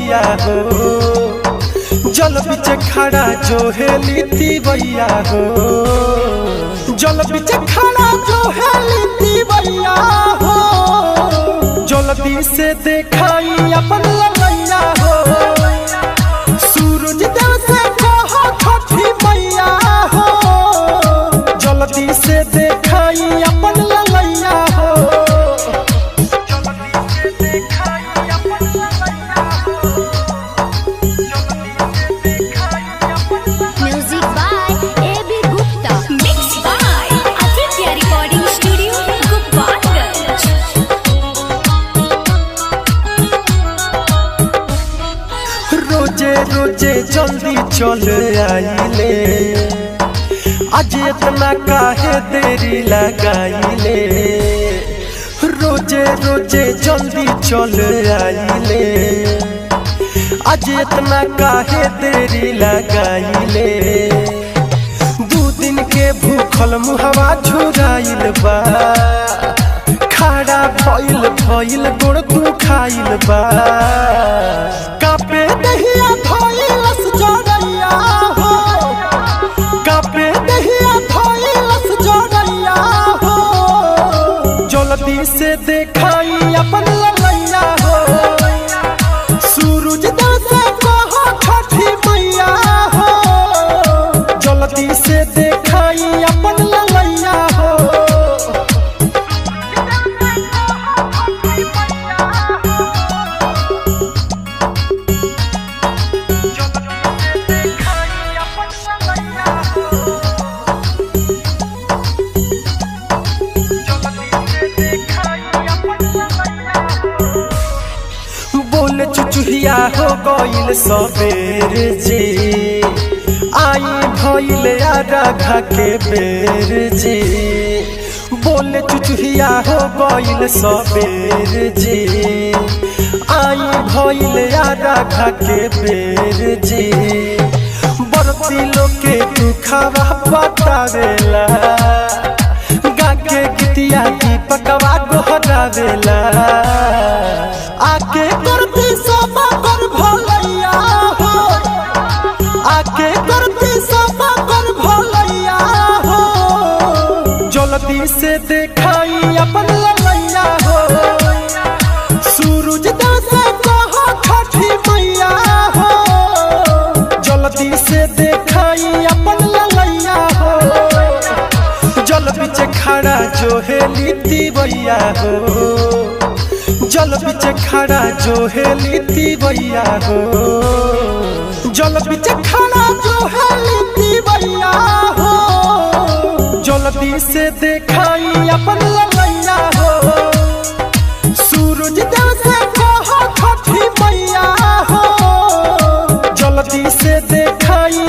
भैया हो, जल बिच खड़ा जो हेली भैया हो, जल बिच खड़ा जो हेली भैया हो, जल्दी से देखाई अपन ललैया हो, सूरज देव से कहो छठी मैया हो, जल्दी से देखाई अपन ललैया हो। Music by A.B. Gupta. Mixed by Aditya Recording Studio, Gopalganj. रोजे रोजे जल्दी चल आइले, आज इतना काहे देरी लगाइले, रोजे रोजे जल्दी चल आइले, आज इतना काहे देरी लगाइले, दू दिन के भूखल मुहवा झुराइल बा, खड़ा भइल भइल गोड़ दुखाइल बा, कापे दहिया भइलस जरैया हो, कापे दहिया भइलस जरैया हो, जल्दी से देखाई अपन ललैया हो, सूरज देव से कहो छठी मैया हो, जल्दी से देखाई अपन ललैया हो। बोल चुचुहिया हो गइल सबेर जी, आई भइल राघा के बेर जी, बोल चुचुहिया हो गइल सबेर जी, आई भइल राघा के बेर जी, बरती लोग के दुखावा बतावेला, गा के गीतिया दीपकवा गोहरावेला, आके करती सब कर भलैया हो, आके करती सब कर भलैया हो, जल्दी से देखाई अपन ललैया हो, सूरज देव से कहो छठी मैया हो, जल्दी से देखाई अपन ललैया हो, जल बिच खड़ा जो हेली भैया हो, जल बिच खड़ा जो हेली भैया हो, जल बिच खड़ा जो हेली भैया हो, जल्दी से देखाई अपन ललैया हो, सूरज देव से कहो छठी मैया हो, जल्दी से देखाई